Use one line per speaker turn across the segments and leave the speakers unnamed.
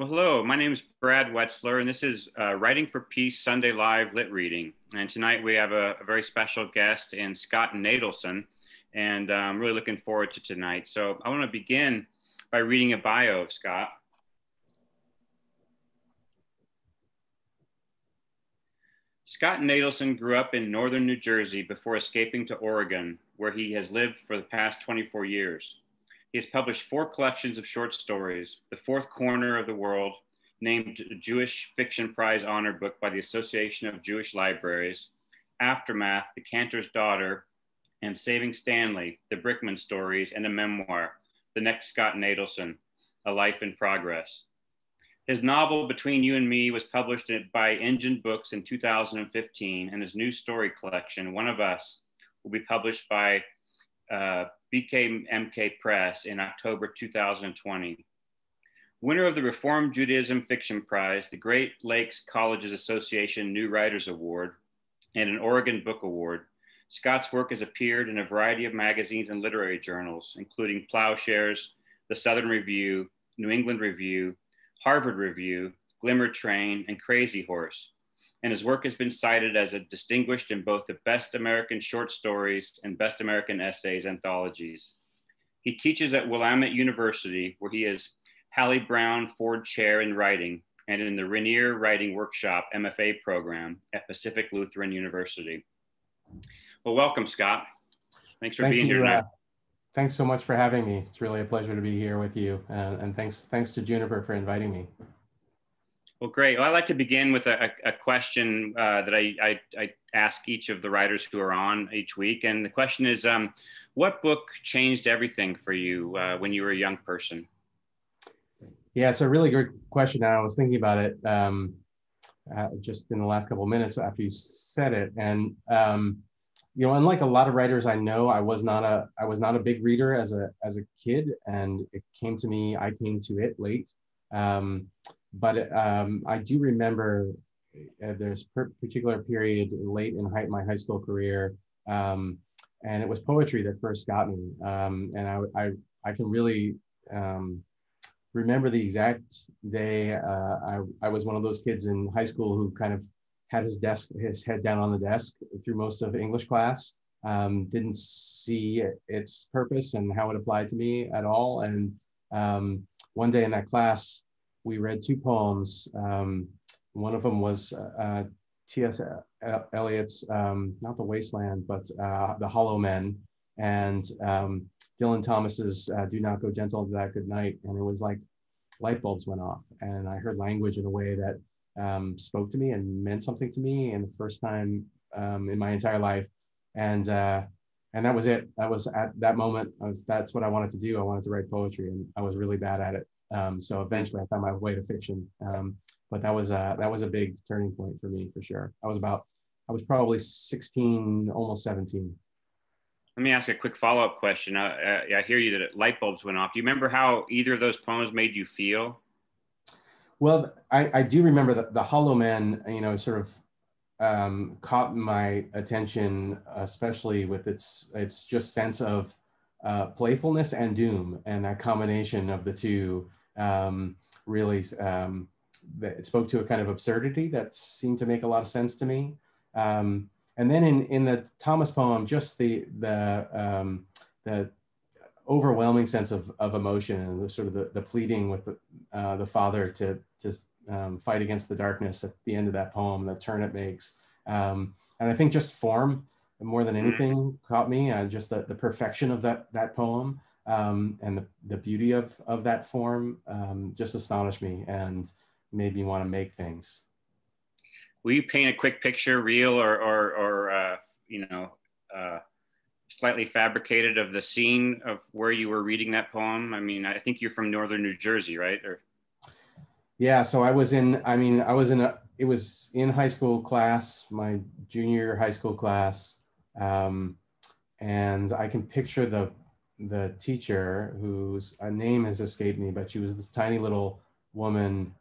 Well, hello, my name is Brad Wetzler, and this is Writing for Peace Sunday Live Lit Reading. And tonight we have a very special guest in Scott Nadelson, and I'm really looking forward to tonight. So I want to begin by reading a bio of Scott. Scott Nadelson grew up in northern New Jersey before escaping to Oregon, where he has lived for the past 24 years. He has published 4 collections of short stories: The Fourth Corner of the World, named a Jewish Fiction Prize Honor Book by the Association of Jewish Libraries, Aftermath, The Cantor's Daughter, and Saving Stanley, The Brickman Stories, and a memoir, The Next Scott Nadelson, A Life in Progress. His novel, Between You and Me, was published by Engine Books in 2015, and his new story collection, One of Us, will be published by BKMK Press in October 2020. Winner of the Reformed Judaism Fiction Prize, the Great Lakes Colleges Association New Writers Award, and an Oregon Book Award, Scott's work has appeared in a variety of magazines and literary journals, including Plowshares, The Southern Review, New England Review, Harvard Review, Glimmer Train, and Crazy Horse. And his work has been cited as a distinguished in both the Best American Short Stories and Best American Essays anthologies. He teaches at Willamette University, where he is Hallie Brown Ford Chair in Writing, and in the Rainier Writing Workshop MFA program at Pacific Lutheran University. Well, welcome, Scott. Thanks for being here tonight.
Thanks so much for having me. It's really a pleasure to be here with you. And thanks to Juniper for inviting me.
Well, great. Well, I'd like to begin with a question that I ask each of the writers who are on each week. And the question is, what book changed everything for you when you were a young person?
Yeah, it's a really good question. I was thinking about it just in the last couple of minutes after you said it. And you know, unlike a lot of writers I know, I was not a big reader as a kid, and I came to it late. But I do remember there's a particular period late in my high school career, and it was poetry that first got me. And I can really remember the exact day. I was one of those kids in high school who kind of had his head down on the desk through most of English class, didn't see its purpose and how it applied to me at all. And one day in that class, we read 2 poems. One of them was T.S. Eliot's, not The Wasteland, but The Hollow Men, and Dylan Thomas's Do Not Go Gentle Into That Good Night. And it was like light bulbs went off, and I heard language in a way that spoke to me and meant something to me, and the first time in my entire life. And that was it. That was at that moment. That's what I wanted to do. I wanted to write poetry, and I was really bad at it. So eventually I found my way to fiction. But that was a big turning point for me, for sure. I was probably 16, almost 17.
Let me ask a quick follow-up question. I hear you that light bulbs went off. Do you remember how either of those poems made you feel?
Well, I do remember that the Hollow Men, you know, sort of caught my attention, especially with its just sense of playfulness and doom, and that combination of the two really it spoke to a kind of absurdity that seemed to make a lot of sense to me. And then in the Thomas poem, just the overwhelming sense of emotion, and the sort of the pleading with the father to fight against the darkness at the end of that poem, the turn it makes. And I think just form more than anything caught me, just the perfection of that poem, and the beauty of that form just astonished me and made me want to make things.
Will you paint a quick picture, real or slightly fabricated, of the scene of where you were reading that poem? I mean, I think you're from northern New Jersey, right?
Yeah, so it was in high school class, my junior high school class, and I can picture the teacher, whose name has escaped me, but she was this tiny little woman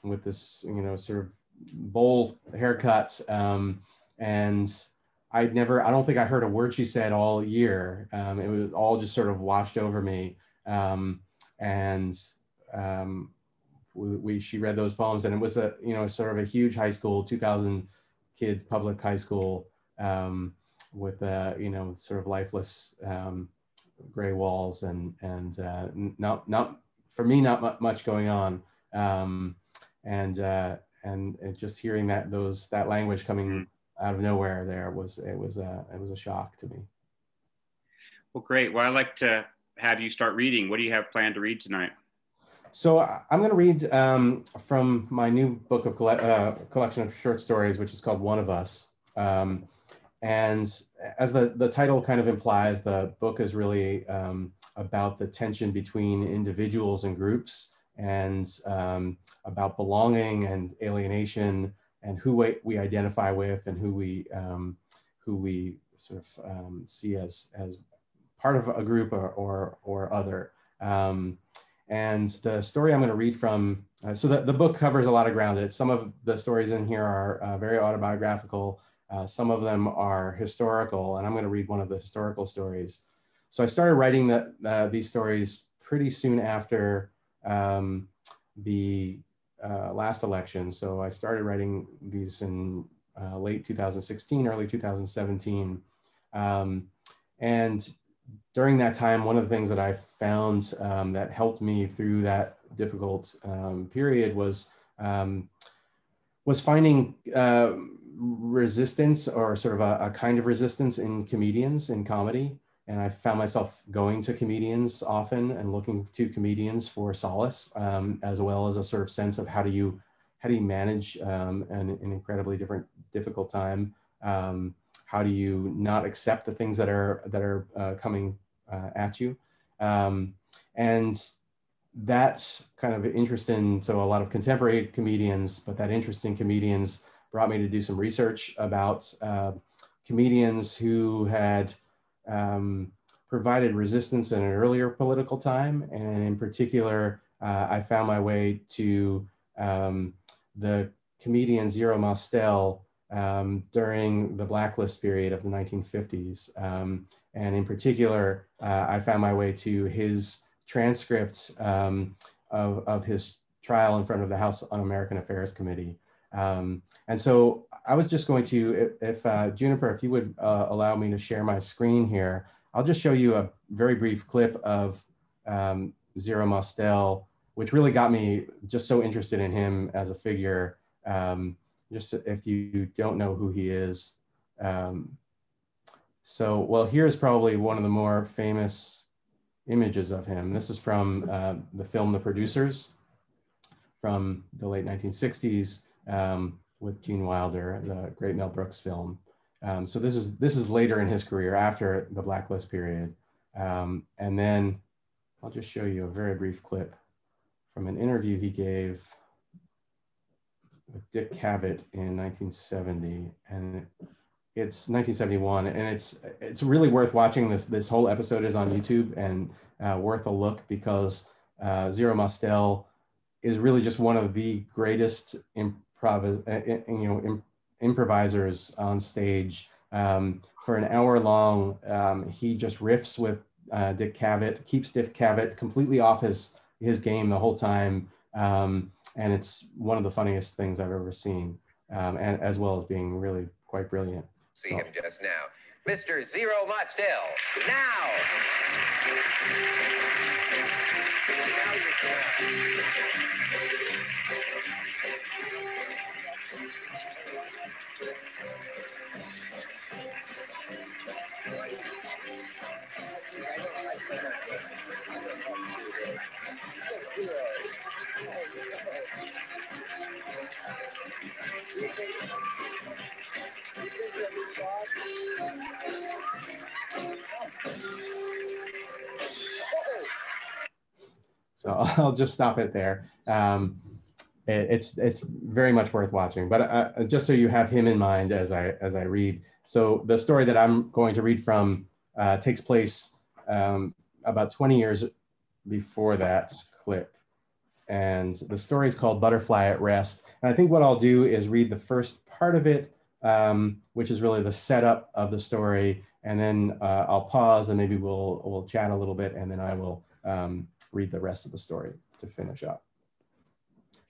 with this, you know, sort of bowl haircut, and I don't think I heard a word she said all year. It was all just sort of washed over me, and she read those poems, and it was a, sort of a huge high school, 2,000 kids public high school, with sort of lifeless gray walls and not for me, not much going on, and just hearing that language coming out of nowhere there was a shock to me.
Well, great. Well, I'd like to have you start reading. What do you have planned to read tonight?
So I'm going to read from my new book of collection of short stories, which is called One of Us. And as the title kind of implies, the book is really about the tension between individuals and groups, and about belonging and alienation, and who we identify with, and who we sort of see as part of a group or other. And the story I'm going to read from, so the book covers a lot of ground. Some of the stories in here are very autobiographical. Some of them are historical, and I'm going to read one of the historical stories. So I started writing these stories pretty soon after the last election. So I started writing these in late 2016, early 2017. And during that time, one of the things that I found that helped me through that difficult period was finding resistance, or sort of a kind of resistance in comedians, in comedy. And I found myself going to comedians often and looking to comedians for solace, as well as a sort of sense of how do you manage an incredibly difficult time. How do you not accept the things that are coming at you? And that kind of interest in, so a lot of contemporary comedians, but that interest in comedians brought me to do some research about comedians who had provided resistance in an earlier political time. And in particular, I found my way to the comedian Zero Mostel during the blacklist period of the 1950s. And in particular, I found my way to his transcripts of his trial in front of the House Un-American Affairs Committee. And so I was just going to, if Juniper, if you would allow me to share my screen here, I'll just show you a very brief clip of Zero Mostel, which really got me just so interested in him as a figure. Just if you don't know who he is. So, well, here's probably one of the more famous images of him. This is from the film The Producers from the late 1960s with Gene Wilder, the great Mel Brooks film. So this is later in his career, after the blacklist period. And then I'll just show you a very brief clip from an interview he gave with Dick Cavett in 1970, and it's 1971, and it's really worth watching. This whole episode is on YouTube, and worth a look, because Zero Mostel is really just one of the greatest improvisers on stage. For an hour long, he just riffs with Dick Cavett, keeps Dick Cavett completely off his game the whole time. And it's one of the funniest things I've ever seen, and as well as being really quite brilliant.
See him just now. Mr. Zero Mostel, now!
So I'll just stop it there. It's very much worth watching, but just so you have him in mind as I read. So the story that I'm going to read from takes place about 20 years before that clip. And the story is called Butterfly at Rest. And I think what I'll do is read the first part of it, which is really the setup of the story. And then I'll pause, and maybe we'll chat a little bit, and then I will read the rest of the story to finish up.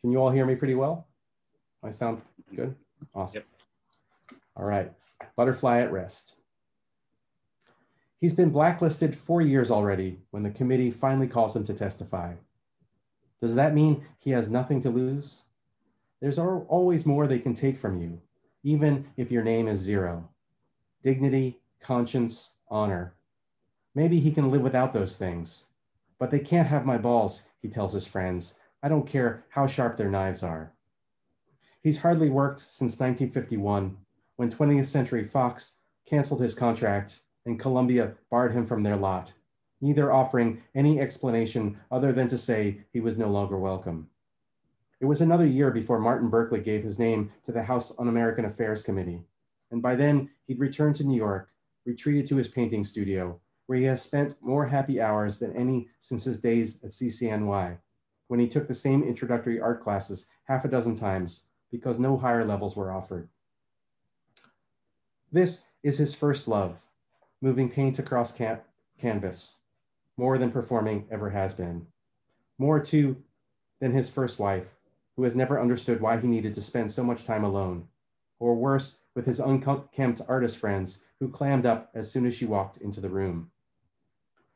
Can you all hear me pretty well? I sound good? Awesome. Yep. All right, Butterfly at Rest. He's been blacklisted 4 years already when the committee finally calls him to testify. Does that mean he has nothing to lose? There's always more they can take from you, even if your name is zero. Dignity, conscience, honor. Maybe he can live without those things, but they can't have my balls, he tells his friends. I don't care how sharp their knives are. He's hardly worked since 1951, when 20th Century Fox canceled his contract and Columbia barred him from their lot, neither offering any explanation other than to say he was no longer welcome. It was another year before Martin Berkeley gave his name to the House Un-American Affairs Committee, and by then he'd returned to New York, retreated to his painting studio, where he has spent more happy hours than any since his days at CCNY, when he took the same introductory art classes half a dozen times because no higher levels were offered. This is his first love, moving paint across canvas, more than performing ever has been. More, too, than his first wife, who has never understood why he needed to spend so much time alone, or worse, with his unkempt artist friends who clammed up as soon as she walked into the room.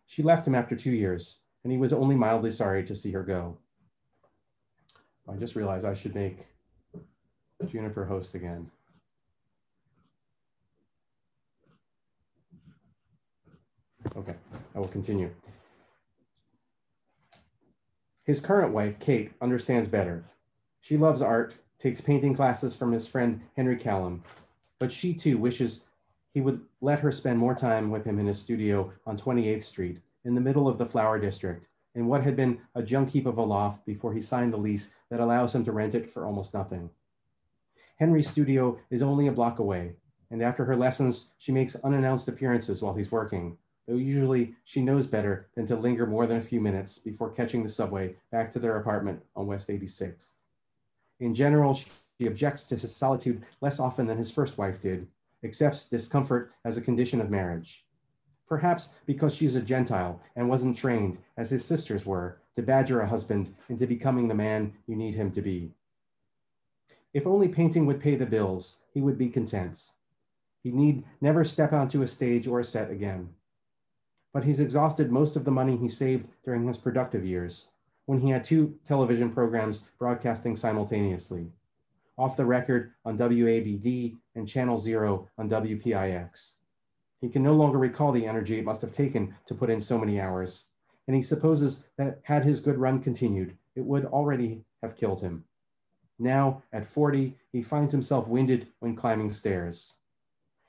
She left him after 2 years, and he was only mildly sorry to see her go. I just realized I should make Juniper host again. Okay, I will continue. His current wife, Kate, understands better. She loves art, takes painting classes from his friend Henry Callum, but she too wishes he would let her spend more time with him in his studio on 28th Street, in the middle of the Flower District, in what had been a junk heap of a loft before he signed the lease that allows him to rent it for almost nothing. Henry's studio is only a block away, and after her lessons, she makes unannounced appearances while he's working, though usually she knows better than to linger more than a few minutes before catching the subway back to their apartment on West 86th. In general, she objects to his solitude less often than his first wife did, accepts discomfort as a condition of marriage. Perhaps because she's a Gentile and wasn't trained, as his sisters were, to badger a husband into becoming the man you need him to be. If only painting would pay the bills, he would be content. He need never step onto a stage or a set again. But he's exhausted most of the money he saved during his productive years, when he had 2 television programs broadcasting simultaneously, Off the Record on WABD and Channel Zero on WPIX. He can no longer recall the energy it must have taken to put in so many hours, and he supposes that had his good run continued, it would already have killed him. Now, at 40, he finds himself winded when climbing stairs.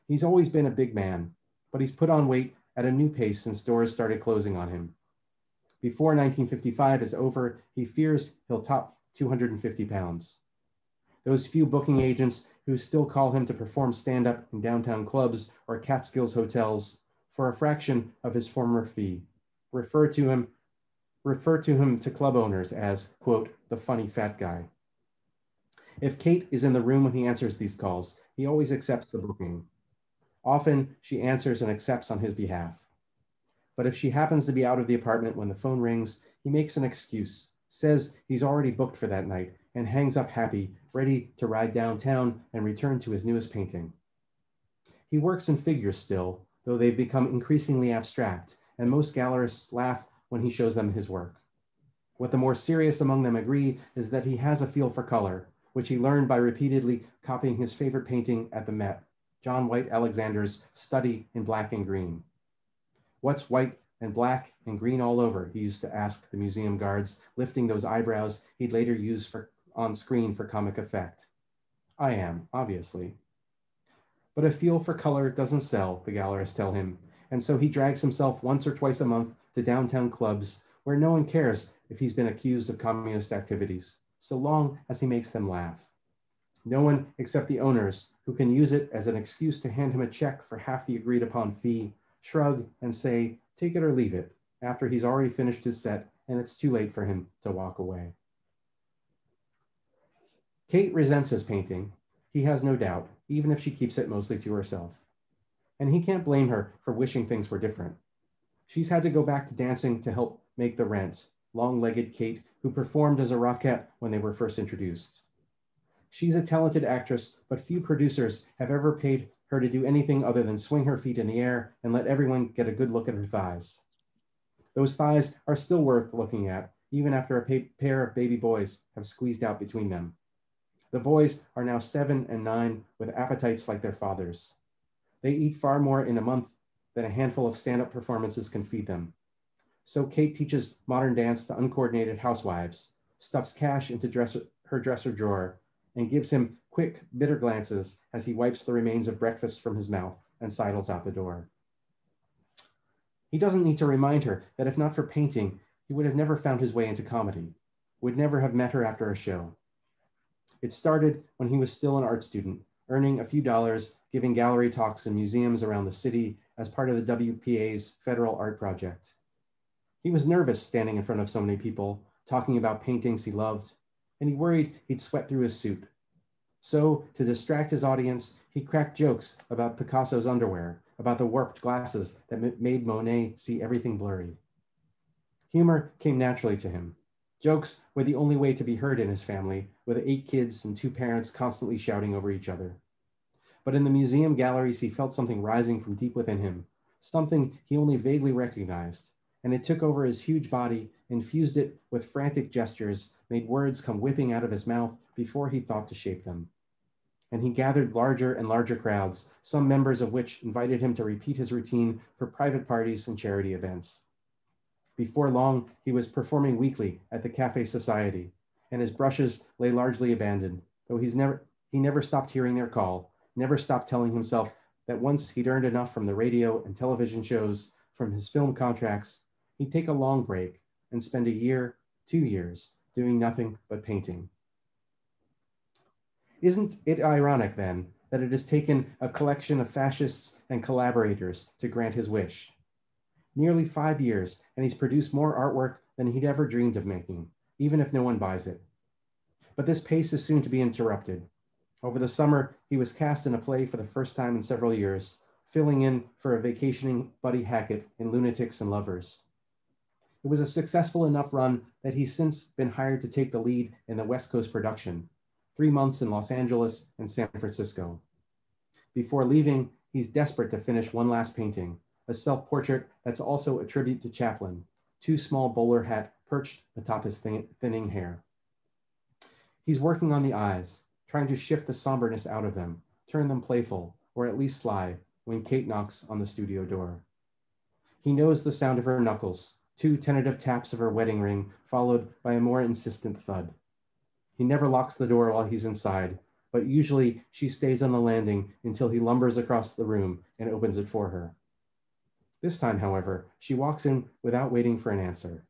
He's always been a big man, but he's put on weight at a new pace since doors started closing on him. Before 1955 is over, he fears he'll top 250 pounds. Those few booking agents who still call him to perform stand-up in downtown clubs or Catskills hotels for a fraction of his former fee refer to him to club owners as, quote, the funny fat guy. If Kate is in the room when he answers these calls, he always accepts the booking. Often, she answers and accepts on his behalf. But if she happens to be out of the apartment when the phone rings, he makes an excuse, says he's already booked for that night, and hangs up happy, ready to ride downtown and return to his newest painting. He works in figures still, though they've become increasingly abstract, and most gallerists laugh when he shows them his work. What the more serious among them agree is that he has a feel for color, which he learned by repeatedly copying his favorite painting at the Met, John White Alexander's Study in Black and Green. What's white and black and green all over, he used to ask the museum guards, lifting those eyebrows he'd later use on screen for comic effect. I am, obviously. But a feel for color doesn't sell, the gallerists tell him, and so he drags himself once or twice a month to downtown clubs where no one cares if he's been accused of communist activities, so long as he makes them laugh. No one except the owners, who can use it as an excuse to hand him a check for half the agreed upon fee, shrug and say, take it or leave it, after he's already finished his set and it's too late for him to walk away. Kate resents his painting. He has no doubt, even if she keeps it mostly to herself. And he can't blame her for wishing things were different. She's had to go back to dancing to help make the rent, long-legged Kate, who performed as a rockette when they were first introduced. She's a talented actress, but few producers have ever paid her to do anything other than swing her feet in the air and let everyone get a good look at her thighs. Those thighs are still worth looking at, even after a pair of baby boys have squeezed out between them. The boys are now 7 and 9 with appetites like their fathers. They eat far more in a month than a handful of stand-up performances can feed them. So Kate teaches modern dance to uncoordinated housewives, stuffs cash into her dresser drawer, and gives him quick, bitter glances as he wipes the remains of breakfast from his mouth and sidles out the door. He doesn't need to remind her that if not for painting, he would have never found his way into comedy, would never have met her after a show. It started when he was still an art student, earning a few dollars, giving gallery talks in museums around the city as part of the WPA's Federal Art Project. He was nervous standing in front of so many people, talking about paintings he loved, and he worried he'd sweat through his suit. So, to distract his audience, he cracked jokes about Picasso's underwear, about the warped glasses that made Monet see everything blurry. Humor came naturally to him. Jokes were the only way to be heard in his family, with 8 kids and 2 parents constantly shouting over each other. But in the museum galleries, he felt something rising from deep within him, something he only vaguely recognized, and it took over his huge body, infused it with frantic gestures, made words come whipping out of his mouth before he thought to shape them. And he gathered larger and larger crowds, some members of which invited him to repeat his routine for private parties and charity events. Before long, he was performing weekly at the Café Society, and his brushes lay largely abandoned, though he never stopped hearing their call, never stopped telling himself that once he'd earned enough from the radio and television shows, from his film contracts, he'd take a long break and spend a year, 2 years, doing nothing but painting. Isn't it ironic, then, that it has taken a collection of fascists and collaborators to grant his wish? Nearly 5 years, and he's produced more artwork than he'd ever dreamed of making, even if no one buys it. But this pace is soon to be interrupted. Over the summer, he was cast in a play for the first time in several years, filling in for a vacationing Buddy Hackett in Lunatics and Lovers. It was a successful enough run that he's since been hired to take the lead in the West Coast production, 3 months in Los Angeles and San Francisco. Before leaving, he's desperate to finish one last painting, a self-portrait that's also a tribute to Chaplin, 2 small bowler hat perched atop his thinning hair. He's working on the eyes, trying to shift the somberness out of them, turn them playful, or at least sly, when Kate knocks on the studio door. He knows the sound of her knuckles, 2 tentative taps of her wedding ring, followed by a more insistent thud. He never locks the door while he's inside, but usually she stays on the landing until he lumbers across the room and opens it for her. This time, however, she walks in without waiting for an answer.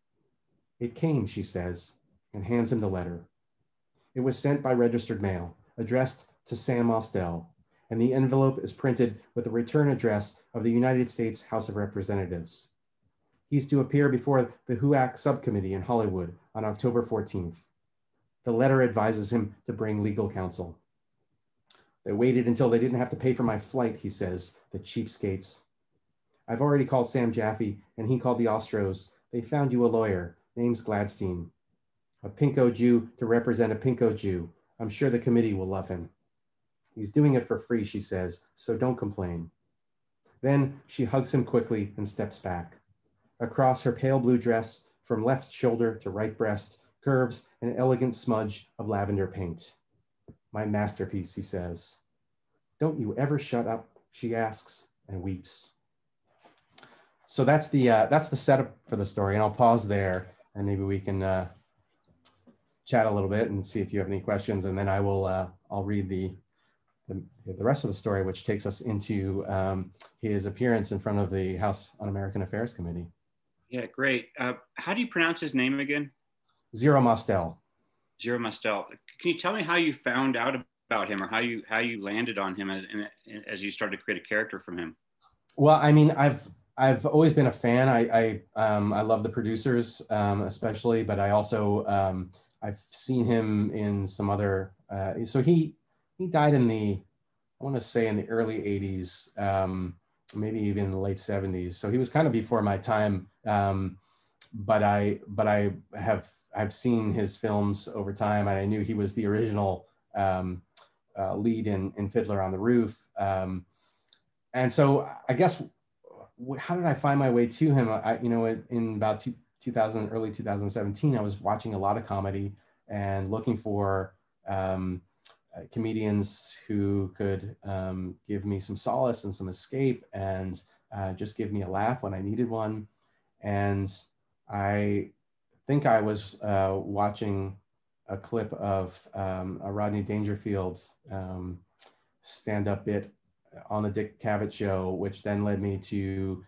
"It came," she says, and hands him the letter. It was sent by registered mail, addressed to Sam Mostel, and the envelope is printed with the return address of the United States House of Representatives. He's to appear before the HUAC subcommittee in Hollywood on October 14th. The letter advises him to bring legal counsel. "They waited until they didn't have to pay for my flight," he says, "the cheapskates. I've already called Sam Jaffe, and he called the Ostros. They found you a lawyer, name's Gladstein. A Pinko Jew to represent a Pinko Jew. I'm sure the committee will love him." "He's doing it for free," she says, "so don't complain." Then she hugs him quickly and steps back. Across her pale blue dress, from left shoulder to right breast, curves an elegant smudge of lavender paint. "My masterpiece," he says. "Don't you ever shut up?" she asks and weeps. So that's the setup for the story, and I'll pause there, and maybe we can chat a little bit and see if you have any questions, and then I'll read the rest of the story, which takes us into his appearance in front of the House Un-American Affairs Committee.
Yeah, great. How do you pronounce his name again?
Zero Mostel.
Zero Mostel. Can you tell me how you found out about him, or how you landed on him as you started to create a character from him?
Well, I mean, I've always been a fan. I love the producers, especially, but I also I've seen him in some other. So he died in I want to say in the early 80s, maybe even in the late 70s. So he was kind of before my time. but I've seen his films over time, and I knew he was the original lead in Fiddler on the Roof. And so I guess, how did I find my way to him? In about 2000, early 2017, I was watching a lot of comedy and looking for comedians who could give me some solace and some escape and just give me a laugh when I needed one. And I think I was watching a clip of a Rodney Dangerfield's stand-up bit on the Dick Cavett show, which then led me to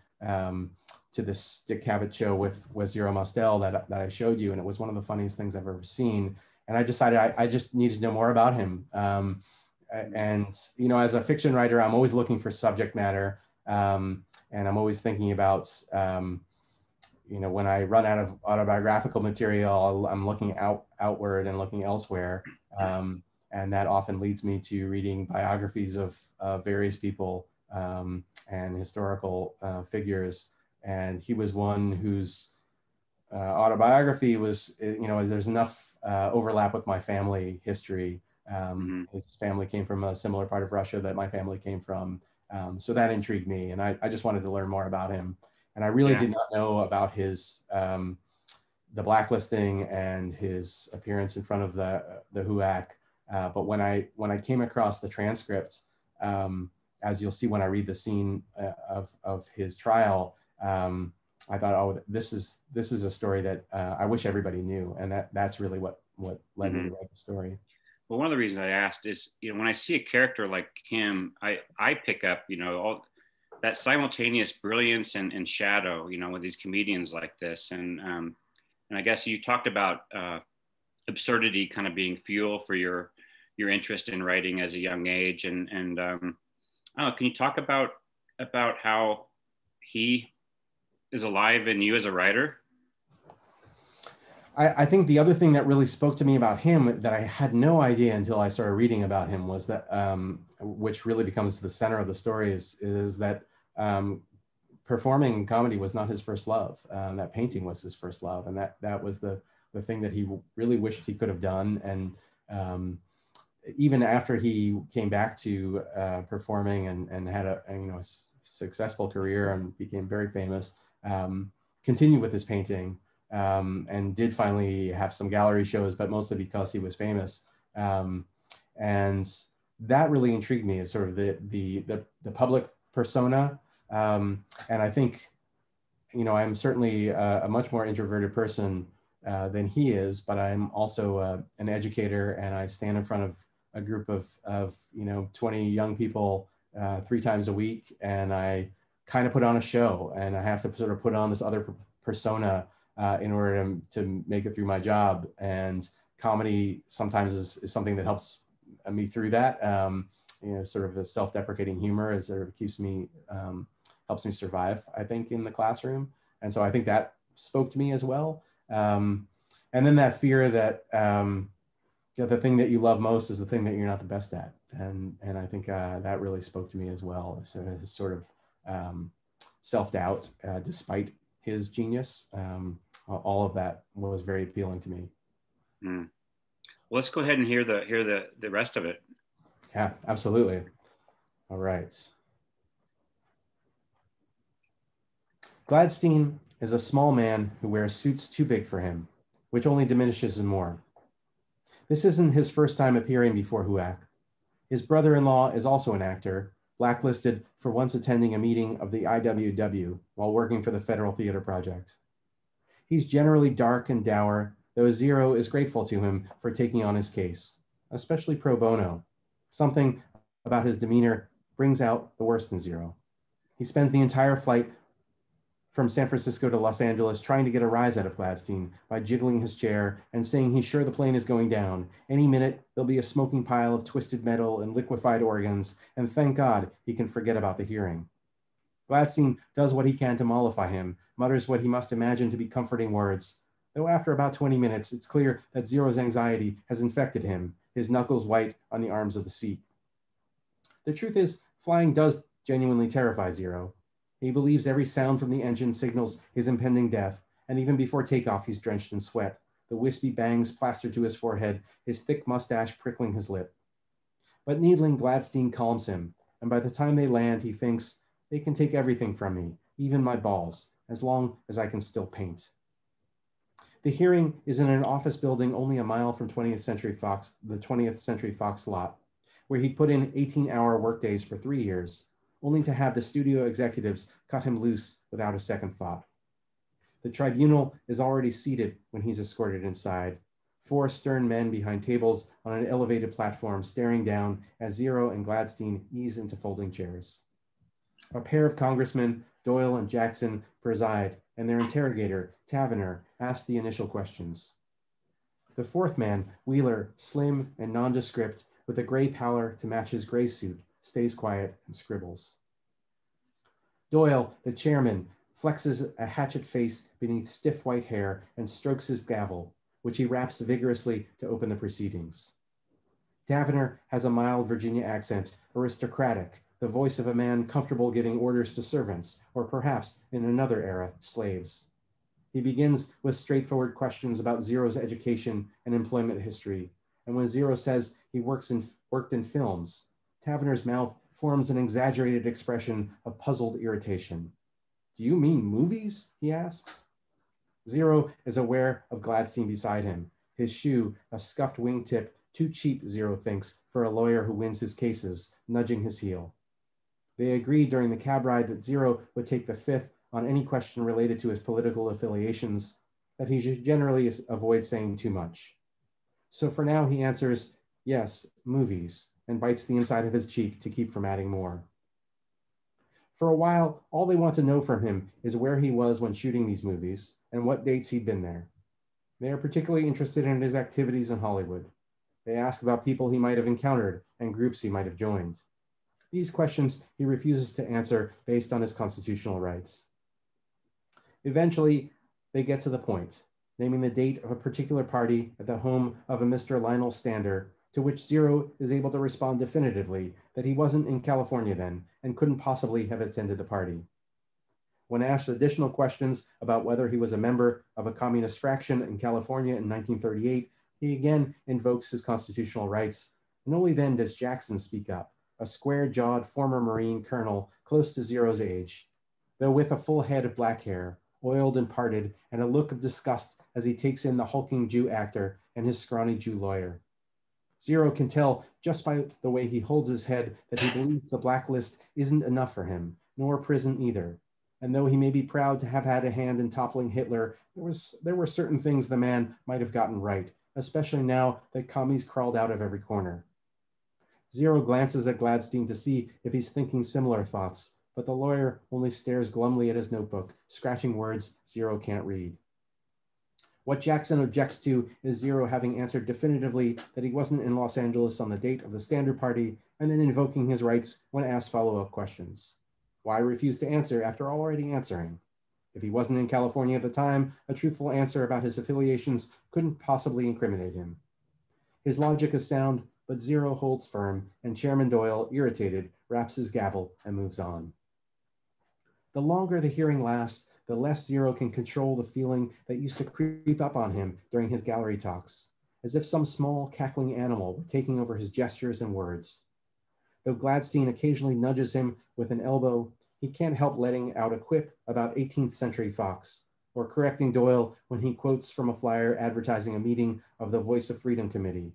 this Dick Cavett show with Zero Mostel that I showed you. And it was one of the funniest things I've ever seen. And I decided I just needed to know more about him. And, as a fiction writer, I'm always looking for subject matter. And I'm always thinking about, when I run out of autobiographical material, I'm looking outward and looking elsewhere. And that often leads me to reading biographies of various people and historical figures. And he was one whose autobiography was, there's enough overlap with my family history. His family came from a similar part of Russia that my family came from. So that intrigued me. And I just wanted to learn more about him. And I really did not know about his, the blacklisting and his appearance in front of the HUAC. But when I came across the transcript, as you'll see when I read the scene of his trial, I thought, oh, this is a story that I wish everybody knew, and that's really what led me to write the story.
Well, one of the reasons I asked is, when I see a character like him, I pick up, all that simultaneous brilliance and shadow, with these comedians like this, and I guess you talked about absurdity kind of being fuel for your interest in writing as a young age, and I don't know, can you talk about how he is alive in you as a writer?
I think the other thing that really spoke to me about him that I had no idea until I started reading about him was that, which really becomes the center of the story, is that performing comedy was not his first love. That painting was his first love, and that was the thing that he really wished he could have done. And even after he came back to performing and had a successful career and became very famous, continued with his painting, and did finally have some gallery shows, but mostly because he was famous. And that really intrigued me, as sort of the public persona. And I think, I'm certainly a much more introverted person than he is, but I'm also an educator, and I stand in front of a group of 20 young people 3 times a week, and I kind of put on a show, and I have to sort of put on this other persona in order to make it through my job. And comedy sometimes is something that helps me through that. Sort of the self-deprecating humor sort of helps me survive, I think, in the classroom. And so I think that spoke to me as well. And then that fear that the thing that you love most is the thing that you're not the best at. And I think that really spoke to me as well. So his sort of self-doubt, despite his genius, all of that was very appealing to me.
Well, let's go ahead and hear the rest of it.
Yeah, absolutely. All right. Gladstein is a small man who wears suits too big for him, which only diminishes him more. This isn't his first time appearing before HUAC. His brother-in-law is also an actor, blacklisted for once attending a meeting of the IWW while working for the Federal Theater Project. He's generally dark and dour, though Zero is grateful to him for taking on his case, especially pro bono. Something about his demeanor brings out the worst in Zero. He spends the entire flight from San Francisco to Los Angeles trying to get a rise out of Gladstein by jiggling his chair and saying he's sure the plane is going down. Any minute, there'll be a smoking pile of twisted metal and liquefied organs, and thank God he can forget about the hearing. Gladstein does what he can to mollify him, mutters what he must imagine to be comforting words, though after about 20 minutes, it's clear that Zero's anxiety has infected him, his knuckles white on the arms of the seat. The truth is, flying does genuinely terrify Zero. He believes every sound from the engine signals his impending death, And even before takeoff, he's drenched in sweat, the wispy bangs plastered to his forehead, his thick mustache prickling his lip. But needling Gladstein calms him, and by the time they land, he thinks, they can take everything from me, even my balls, as long as I can still paint. The hearing is in an office building only a mile from the 20th Century Fox lot, where he put in 18-hour workdays for 3 years, only to have the studio executives cut him loose without a second thought. The tribunal is already seated when he's escorted inside, 4 stern men behind tables on an elevated platform staring down as Zero and Gladstein ease into folding chairs. A pair of congressmen, Doyle and Jackson, preside, and their interrogator, Taverner, asks the initial questions. The 4th man, Wheeler, slim and nondescript, with a gray pallor to match his gray suit, stays quiet and scribbles. Doyle, the chairman, flexes a hatchet face beneath stiff white hair and strokes his gavel, which he raps vigorously to open the proceedings. Taverner has a mild Virginia accent, aristocratic, the voice of a man comfortable giving orders to servants, or perhaps, in another era, slaves. He begins with straightforward questions about Zero's education and employment history, and when Zero says he worked in films, Taverner's mouth forms an exaggerated expression of puzzled irritation. Do you mean movies? He asks. Zero is aware of Gladstein beside him, his shoe, a scuffed wingtip, too cheap, Zero thinks, for a lawyer who wins his cases, nudging his heel. They agreed during the cab ride that Zero would take the 5th on any question related to his political affiliations, that he should generally avoid saying too much. So for now, he answers, yes, movies, and bites the inside of his cheek to keep from adding more. For a while, all they want to know from him is where he was when shooting these movies and what dates he'd been there. They are particularly interested in his activities in Hollywood. They ask about people he might have encountered and groups he might have joined. These questions he refuses to answer based on his constitutional rights. Eventually, they get to the point, naming the date of a particular party at the home of a Mr. Lionel Stander, to which Zero is able to respond definitively that he wasn't in California then and couldn't possibly have attended the party. When asked additional questions about whether he was a member of a communist fraction in California in 1938, he again invokes his constitutional rights, and only then does Jackson speak up, a square-jawed former Marine colonel close to Zero's age, though with a full head of black hair, oiled and parted, and a look of disgust as he takes in the hulking Jew actor and his scrawny Jew lawyer. Zero can tell just by the way he holds his head that he believes the blacklist isn't enough for him, nor prison either. And though he may be proud to have had a hand in toppling Hitler, there were certain things the man might have gotten right, especially now that commies crawled out of every corner. Zero glances at Gladstein to see if he's thinking similar thoughts, but the lawyer only stares glumly at his notebook, scratching words Zero can't read. What Jackson objects to is Zero having answered definitively that he wasn't in Los Angeles on the date of the Standard Party, and then invoking his rights when asked follow-up questions. Why refuse to answer after already answering? If he wasn't in California at the time, a truthful answer about his affiliations couldn't possibly incriminate him. His logic is sound, but Zero holds firm, and Chairman Doyle, irritated, raps his gavel and moves on. The longer the hearing lasts, the less Zero can control the feeling that used to creep up on him during his gallery talks, as if some small cackling animal were taking over his gestures and words. Though Gladstein occasionally nudges him with an elbow, he can't help letting out a quip about 18th Century Fox, or correcting Doyle when he quotes from a flyer advertising a meeting of the Voice of Freedom Committee.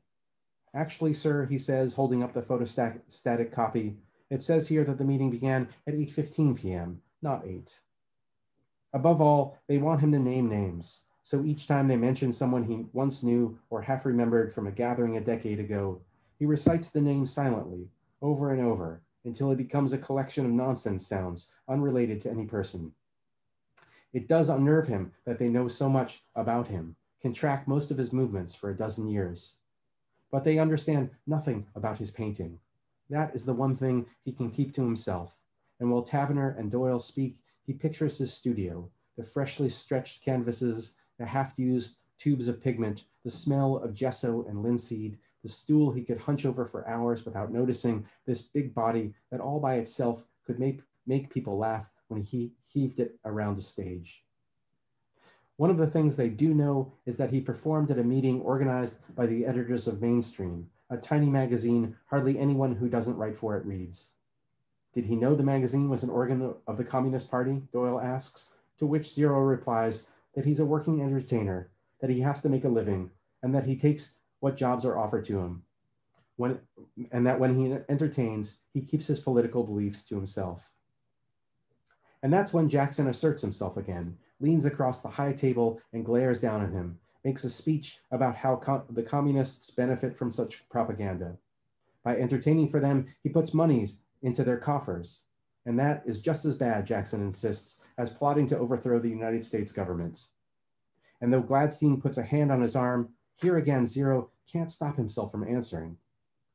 Actually, sir, he says, holding up the photostatic copy, it says here that the meeting began at 8:15 p.m., not 8. Above all, they want him to name names, so each time they mention someone he once knew or half remembered from a gathering a decade ago, he recites the name silently, over and over, until it becomes a collection of nonsense sounds unrelated to any person. It does unnerve him that they know so much about him, can track most of his movements for a dozen years. But they understand nothing about his painting. That is the one thing he can keep to himself. And while Taverner and Doyle speak, he pictures his studio, the freshly stretched canvases, the half-used tubes of pigment, the smell of gesso and linseed, the stool he could hunch over for hours without noticing, this big body that all by itself could make people laugh when he heaved it around a stage. One of the things they do know is that he performed at a meeting organized by the editors of Mainstream, a tiny magazine hardly anyone who doesn't write for it reads. Did he know the magazine was an organ of the Communist Party? Doyle asks, to which Zero replies that he's a working entertainer, that he has to make a living, and that he takes what jobs are offered to him. And that when he entertains, he keeps his political beliefs to himself. And that's when Jackson asserts himself again, leans across the high table and glares down at him, makes a speech about how the communists benefit from such propaganda. By entertaining for them, he puts monies into their coffers. And that is just as bad, Jackson insists, as plotting to overthrow the United States government. And though Gladstein puts a hand on his arm, here again, Zero can't stop himself from answering.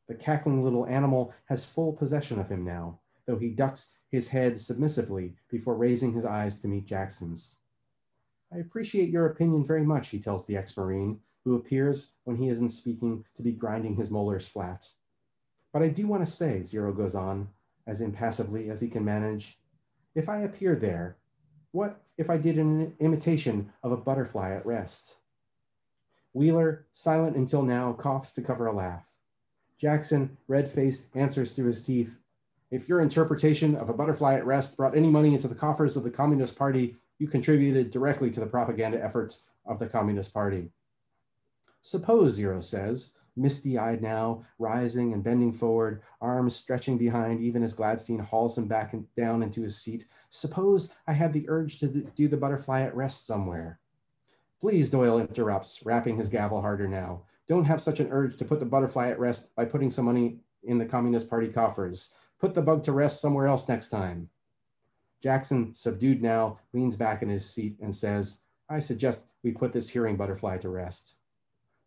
The cackling little animal has full possession of him now, though he ducks his head submissively before raising his eyes to meet Jackson's. I appreciate your opinion very much, he tells the ex-Marine, who appears, when he isn't speaking, to be grinding his molars flat. But I do want to say, Zero goes on, as impassively as he can manage, if I appeared there, what if I did an imitation of a butterfly at rest? Wheeler, silent until now, coughs to cover a laugh. Jackson, red-faced, answers through his teeth, if your interpretation of a butterfly at rest brought any money into the coffers of the Communist Party, you contributed directly to the propaganda efforts of the Communist Party. Suppose, Zero says, misty-eyed now, rising and bending forward, arms stretching behind even as Gladstein hauls him back and down into his seat. Suppose I had the urge to do the butterfly at rest somewhere. Please, Doyle interrupts, rapping his gavel harder now. Don't have such an urge to put the butterfly at rest by putting some money in the Communist Party coffers. Put the bug to rest somewhere else next time. Jackson, subdued now, leans back in his seat and says, I suggest we put this hearing butterfly to rest.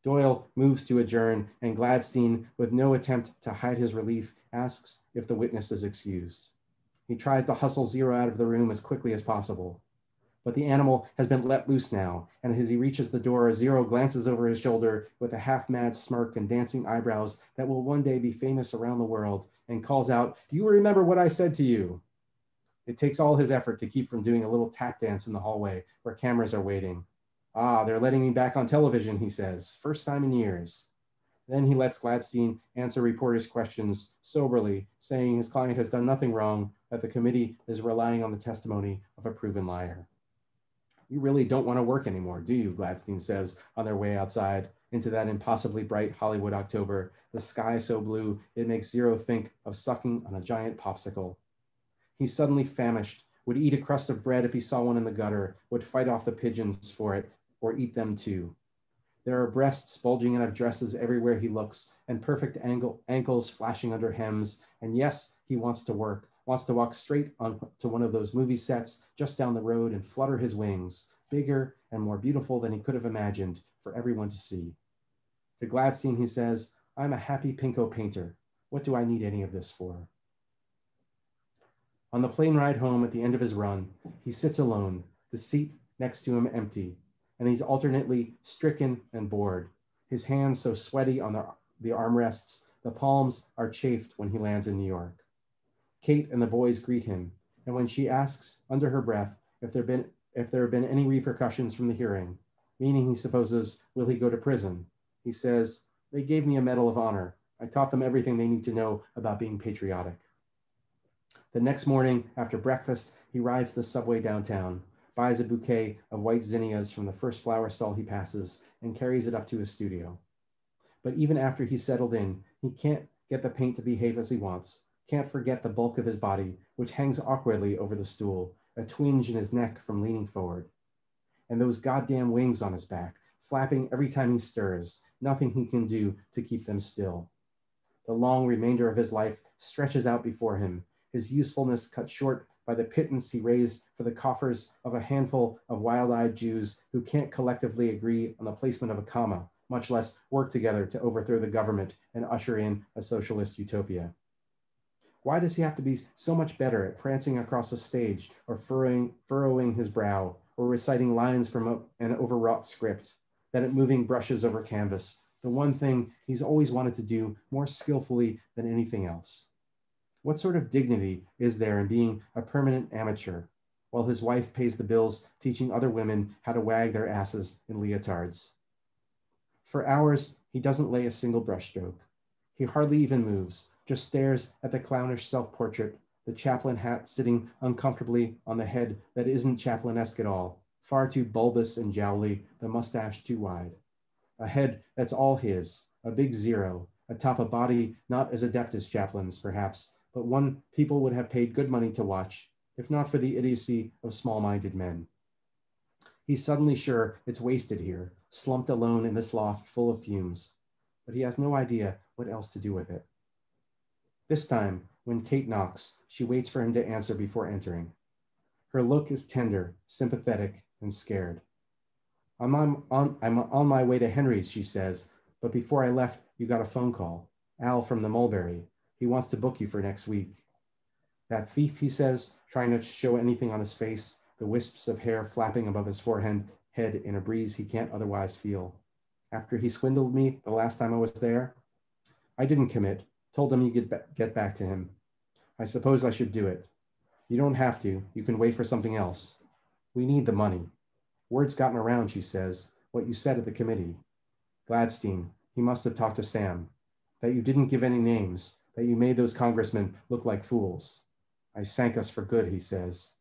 Doyle moves to adjourn, and Gladstein, with no attempt to hide his relief, asks if the witness is excused. He tries to hustle Zero out of the room as quickly as possible. But the animal has been let loose now, and as he reaches the door, Zero glances over his shoulder with a half-mad smirk and dancing eyebrows that will one day be famous around the world, and calls out, you remember what I said to you. It takes all his effort to keep from doing a little tap dance in the hallway where cameras are waiting. Ah, they're letting me back on television, he says, first time in years. Then he lets Gladstein answer reporters' questions soberly, saying his client has done nothing wrong, that the committee is relying on the testimony of a proven liar. You really don't want to work anymore, do you? Gladstein says on their way outside into that impossibly bright Hollywood October, the sky so blue it makes Zero think of sucking on a giant popsicle. He's suddenly famished, would eat a crust of bread if he saw one in the gutter, would fight off the pigeons for it, or eat them too. There are breasts bulging out of dresses everywhere he looks, and perfect ankles flashing under hems, and yes, he wants to work, wants to walk straight on to one of those movie sets just down the road and flutter his wings, bigger and more beautiful than he could have imagined, for everyone to see. To Gladstein, he says, I'm a happy pinko painter. What do I need any of this for? On the plane ride home at the end of his run, he sits alone, the seat next to him empty, and he's alternately stricken and bored, his hands so sweaty on the armrests, the palms are chafed when he lands in New York. Kate and the boys greet him, and when she asks under her breath if there have been any repercussions from the hearing, meaning he supposes, will he go to prison, he says, they gave me a Medal of Honor. I taught them everything they need to know about being patriotic. The next morning, after breakfast, he rides the subway downtown, buys a bouquet of white zinnias from the first flower stall he passes, and carries it up to his studio. But even after he's settled in, he can't get the paint to behave as he wants, can't forget the bulk of his body, which hangs awkwardly over the stool, a twinge in his neck from leaning forward. And those goddamn wings on his back, flapping every time he stirs, nothing he can do to keep them still. The long remainder of his life stretches out before him, his usefulness cut short by the pittance he raised for the coffers of a handful of wild-eyed Jews who can't collectively agree on the placement of a comma, much less work together to overthrow the government and usher in a socialist utopia. Why does he have to be so much better at prancing across a stage or furrowing his brow or reciting lines from an overwrought script than at moving brushes over canvas, the one thing he's always wanted to do more skillfully than anything else? What sort of dignity is there in being a permanent amateur, while his wife pays the bills, teaching other women how to wag their asses in leotards. For hours, he doesn't lay a single brushstroke. He hardly even moves, just stares at the clownish self-portrait, the chaplain hat sitting uncomfortably on the head that isn't chaplainesque at all, far too bulbous and jowly, the mustache too wide. A head that's all his, a big zero, atop a body not as adept as Chaplin's, perhaps, but one people would have paid good money to watch, if not for the idiocy of small-minded men. He's suddenly sure it's wasted here, slumped alone in this loft full of fumes, but he has no idea what else to do with it. This time, when Kate knocks, she waits for him to answer before entering. Her look is tender, sympathetic, and scared. I'm on my way to Henry's, she says, but before I left, you got a phone call. Al from the Mulberry. He wants to book you for next week. That thief, he says, trying not to show anything on his face, the wisps of hair flapping above his forehead in a breeze he can't otherwise feel. After he swindled me the last time I was there, I didn't commit, told him you could get back to him. I suppose I should do it. You don't have to, you can wait for something else. We need the money. Word's gotten around, she says, what you said at the committee. Gladstein, he must have talked to Sam, that you didn't give any names, that you made those congressmen look like fools. I sank us for good, he says.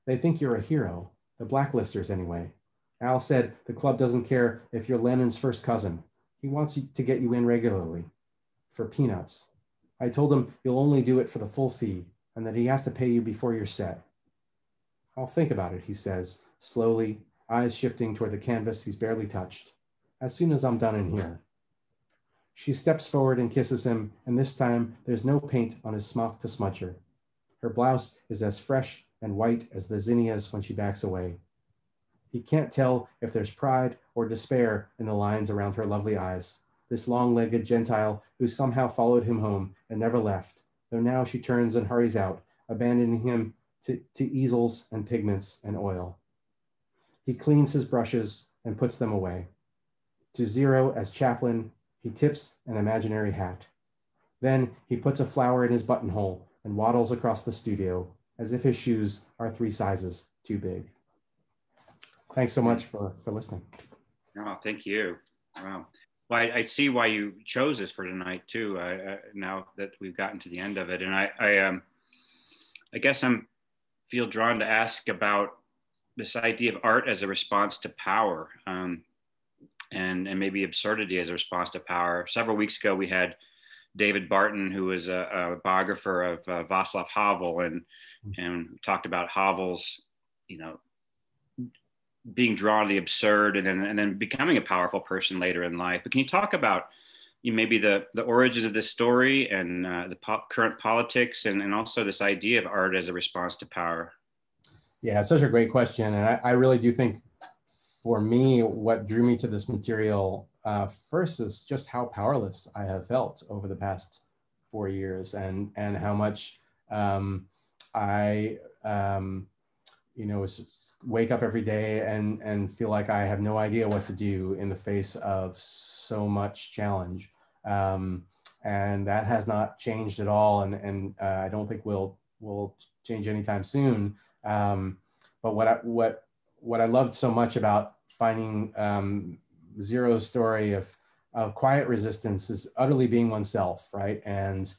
They think you're a hero, the blacklisters anyway. Al said the club doesn't care if you're Lenin's first cousin. He wants to get you in regularly, for peanuts. I told him you'll only do it for the full fee and that he has to pay you before you're set. I'll think about it, he says, slowly, eyes shifting toward the canvas he's barely touched. As soon as I'm done in here. She steps forward and kisses him, and this time there's no paint on his smock to smudge her. Her blouse is as fresh and white as the zinnias when she backs away. He can't tell if there's pride or despair in the lines around her lovely eyes, this long-legged Gentile who somehow followed him home and never left, though now she turns and hurries out, abandoning him to easels and pigments and oil. He cleans his brushes and puts them away. To Zero as chaplain, he tips an imaginary hat. Then he puts a flower in his buttonhole and waddles across the studio as if his shoes are 3 sizes too big. Thanks so much for listening.
Oh, thank you. Wow. Well, I see why you chose this for tonight too. Now that we've gotten to the end of it, and I guess feel drawn to ask about this idea of art as a response to power, and maybe absurdity as a response to power. Several weeks ago, we had David Barton, who was a biographer of Václav Havel, and talked about Havel's, being drawn to the absurd and then becoming a powerful person later in life. But can you talk about maybe the origins of this story and the current politics and also this idea of art as a response to power?
Yeah, it's such a great question. And I really do think for me, what drew me to this material first is just how powerless I have felt over the past 4 years and how much I wake up every day and feel like I have no idea what to do in the face of so much challenge. And that has not changed at all. And I don't think will change anytime soon. But what I loved so much about finding Zero's story of quiet resistance is utterly being oneself, right? And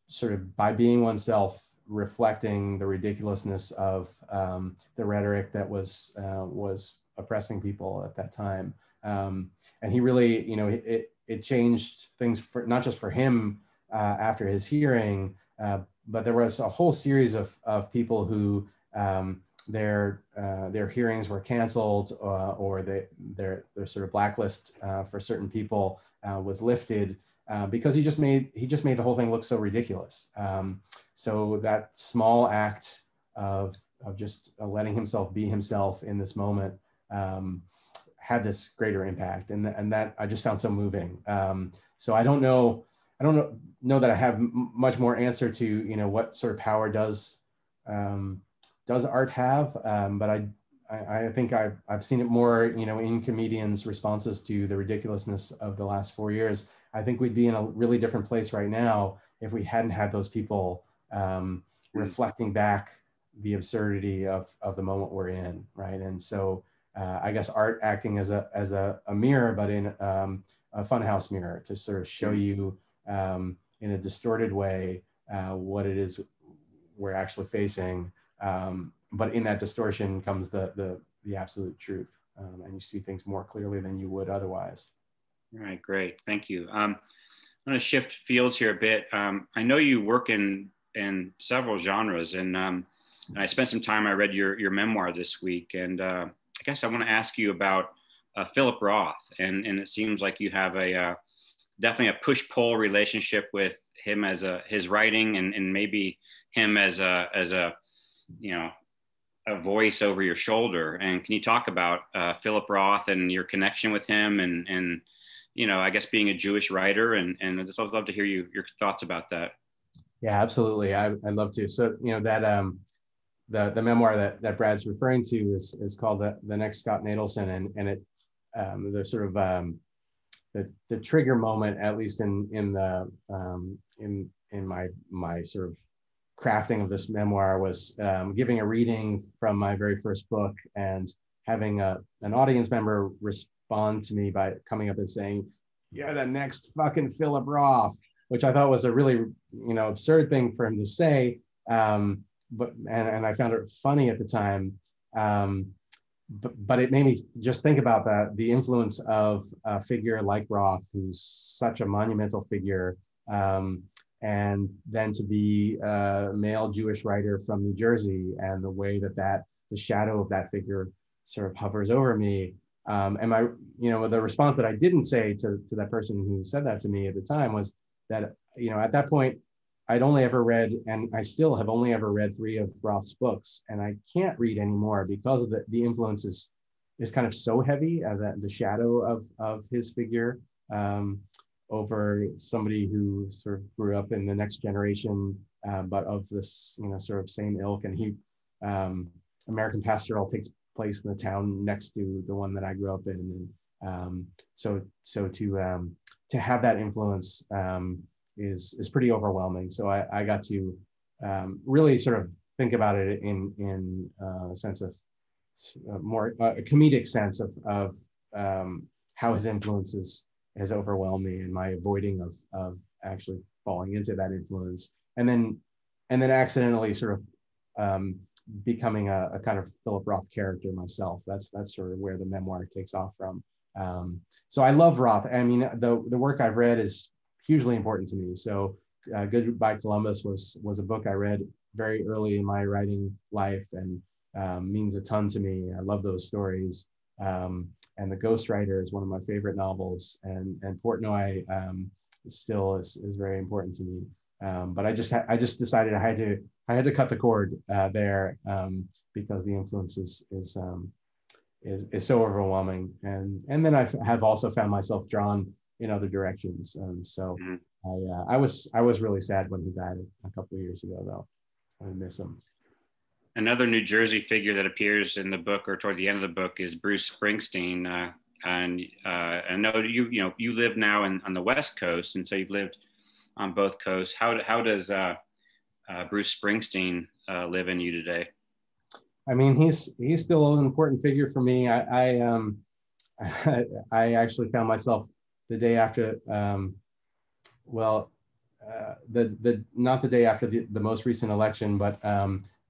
sort of by being oneself, reflecting the ridiculousness of the rhetoric that was oppressing people at that time. And he really, it changed things for not just for him after his hearing, but there was a whole series of people who their hearings were canceled or their sort of blacklist for certain people was lifted because he just made the whole thing look so ridiculous. So that small act of just letting himself be himself in this moment had this greater impact, and that I just found so moving. So I don't know that I have much more answer to what sort of power does art have, but I think I've seen it more in comedians' responses to the ridiculousness of the last 4 years. I think we'd be in a really different place right now if we hadn't had those people reflecting back the absurdity of the moment we're in, right? And so I guess art acting as a mirror, but in a funhouse mirror to sort of show you in a distorted way what it is we're actually facing. But in that distortion comes the absolute truth, and you see things more clearly than you would otherwise.
All right, great, thank you. I'm going to shift fields here a bit. I know you work in several genres, and I spent some time. I read your memoir this week, and I guess I want to ask you about Philip Roth, and it seems like you have a definitely a push-pull relationship with him as his writing, and maybe him as a you know, a voice over your shoulder. And can you talk about Philip Roth and your connection with him, and you know, I guess being a Jewish writer, and I'd just love to hear your thoughts about that.
Yeah, absolutely. I'd love to. So, you know, that the memoir that Brad's referring to is called the Next Scott Nadelson, and it the sort of the trigger moment, at least in my sort of crafting of this memoir, was giving a reading from my very first book and having an audience member respond to me by coming up and saying, "You're the next fucking Philip Roth," which I thought was a really, you know, absurd thing for him to say. But I found it funny at the time. But it made me just think about the influence of a figure like Roth, who's such a monumental figure, and then to be a male Jewish writer from New Jersey, and the way that the shadow of that figure sort of hovers over me. And my, you know, the response that I didn't say to that person who said that to me at the time was that, you know, at that point, I'd only ever read, and I still have only ever read 3 of Roth's books, and I can't read anymore because of the influence is kind of so heavy, the shadow of his figure over somebody who sort of grew up in the next generation, but of this, you know, sort of same ilk. And he, American Pastoral takes place in the town next to the one that I grew up in, and so to have that influence is pretty overwhelming. So I got to really sort of think about it in a sense of more a comedic sense of how his influences has overwhelmed me, and my avoiding of actually falling into that influence, and then accidentally sort of becoming a kind of Philip Roth character myself. That's sort of where the memoir takes off from. So I love Roth. I mean, the work I've read is hugely important to me. So Goodbye Columbus was a book I read very early in my writing life, and means a ton to me. I love those stories. And The Ghostwriter is one of my favorite novels, and Portnoy still is very important to me. But I just decided I had to cut the cord there, because the influence is so overwhelming. And then I have also found myself drawn in other directions. So I was really sad when he died a couple of years ago, though. I miss him.
Another New Jersey figure that appears in the book, or toward the end of the book, is Bruce Springsteen. And I know you live now on the West Coast, and so you've lived on both coasts. How does Bruce Springsteen live in you today?
I mean, he's still an important figure for me. I actually found myself the day after, not the day after the most recent election, but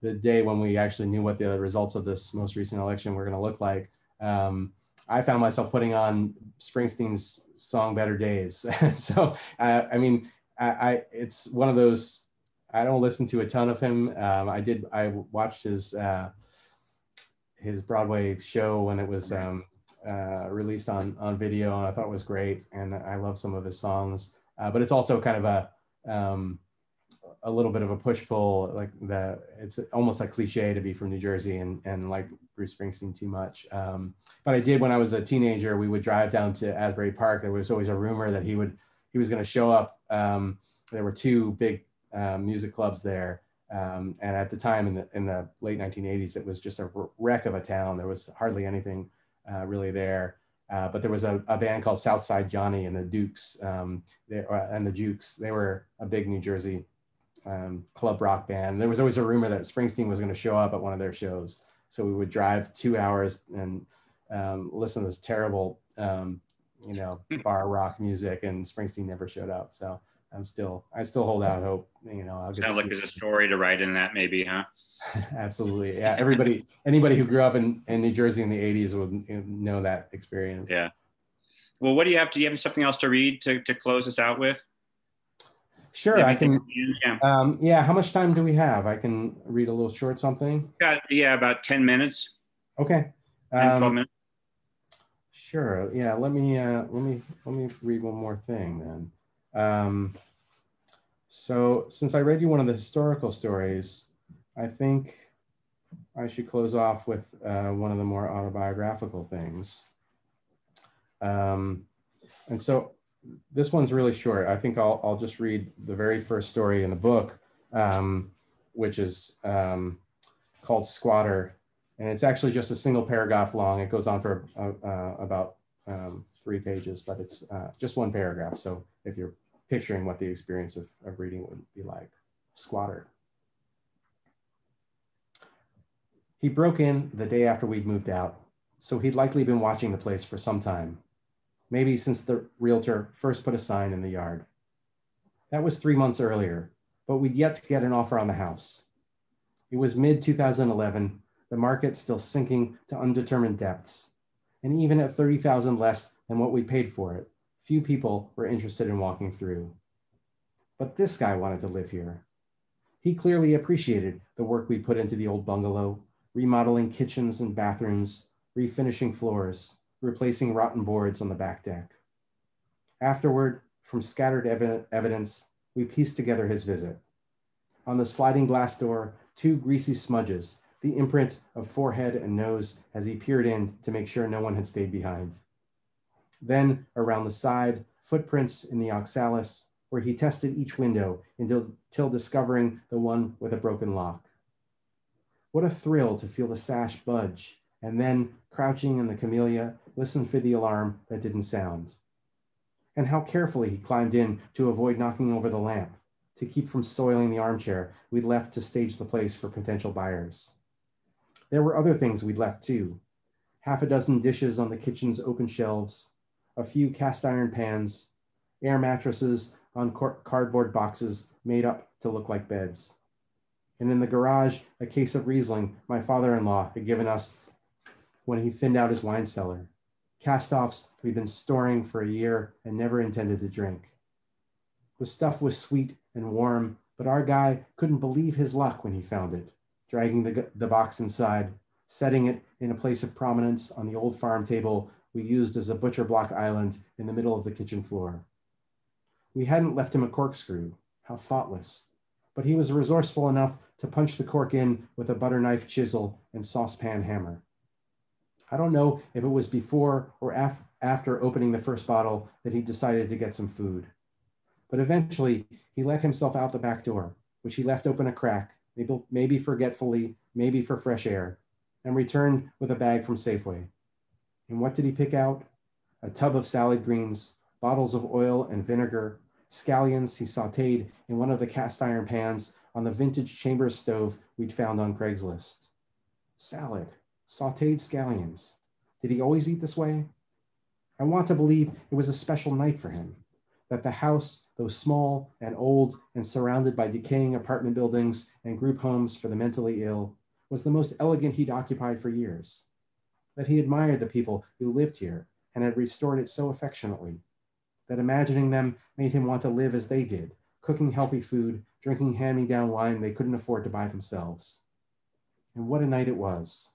the day when we actually knew what the results of this most recent election were going to look like. I found myself putting on Springsteen's song "Better Days." So I mean, it's one of those. I don't listen to a ton of him. I watched his Broadway show when it was released on video, and I thought it was great. And I love some of his songs, but it's also kind of a little bit of a push-pull, like it's almost a cliche to be from New Jersey and like Bruce Springsteen too much. But I did, when I was a teenager, we would drive down to Asbury Park. There was always a rumor that he was going to show up. There were 2 big music clubs there. And at the time in the late 1980s, it was just a wreck of a town. There was hardly anything really there. But there was a band called Southside Johnny and the Dukes, and the Jukes. They were a big New Jersey club rock band. There was always a rumor that Springsteen was going to show up at one of their shows. So we would drive 2 hours and listen to this terrible, bar rock music, and Springsteen never showed up. So I still hold out hope. I'll get
Sounds like there's a story to write in that, maybe, huh?
Absolutely, yeah. Anybody who grew up in New Jersey in the '80s would know that experience.
Yeah. Well, what do you have? Do you have something else to read to close us out with?
Sure, I can. Yeah. How much time do we have? I can read a little short something.
Yeah, about 10 minutes.
Okay.
10, 12 minutes.
Sure. Yeah. Let me read one more thing then. So since I read you one of the historical stories, I think I should close off with one of the more autobiographical things. And so this one's really short. I think I'll just read the very first story in the book, which is called Squatter. And it's actually just a single paragraph long. It goes on for about 3 pages, but it's just one paragraph. So if you're picturing what the experience of reading would be like. Squatter. He broke in the day after we'd moved out, so he'd likely been watching the place for some time. Maybe since the realtor first put a sign in the yard. That was 3 months earlier, but we'd yet to get an offer on the house. It was mid-2011, the market still sinking to undetermined depths. And even at $30,000 less than what we paid for it, few people were interested in walking through. But this guy wanted to live here. He clearly appreciated the work we put into the old bungalow, remodeling kitchens and bathrooms, refinishing floors, replacing rotten boards on the back deck. Afterward, from scattered evidence, we pieced together his visit. On the sliding glass door, 2 greasy smudges, the imprint of forehead and nose as he peered in to make sure no one had stayed behind. Then, around the side, footprints in the oxalis, where he tested each window until discovering the one with a broken lock. What a thrill to feel the sash budge, and then, crouching in the camellia, listen for the alarm that didn't sound. And how carefully he climbed in to avoid knocking over the lamp, to keep from soiling the armchair we'd left to stage the place for potential buyers. There were other things we'd left too. 6 dishes on the kitchen's open shelves, a few cast iron pans, air mattresses on cardboard boxes made up to look like beds. And in the garage, a case of Riesling my father-in-law had given us when he thinned out his wine cellar, cast-offs we'd been storing for a year and never intended to drink. The stuff was sweet and warm, but our guy couldn't believe his luck when he found it, dragging the box inside, setting it in a place of prominence on the old farm table we used as a butcher block island in the middle of the kitchen floor. We hadn't left him a corkscrew, how thoughtless, but he was resourceful enough to punch the cork in with a butter knife chisel and saucepan hammer. I don't know if it was before or after opening the first bottle that he decided to get some food. But eventually, he let himself out the back door, which he left open a crack, maybe forgetfully, maybe for fresh air, and returned with a bag from Safeway. And what did he pick out? A tub of salad greens, bottles of oil and vinegar, scallions he sauteed in one of the cast iron pans on the vintage Chambers stove we'd found on Craigslist. Salad, sauteed scallions. Did he always eat this way? I want to believe it was a special night for him, that the house, though small and old and surrounded by decaying apartment buildings and group homes for the mentally ill, was the most elegant he'd occupied for years, that he admired the people who lived here and had restored it so affectionately, that imagining them made him want to live as they did, cooking healthy food, drinking hand-me-down wine they couldn't afford to buy themselves. And what a night it was.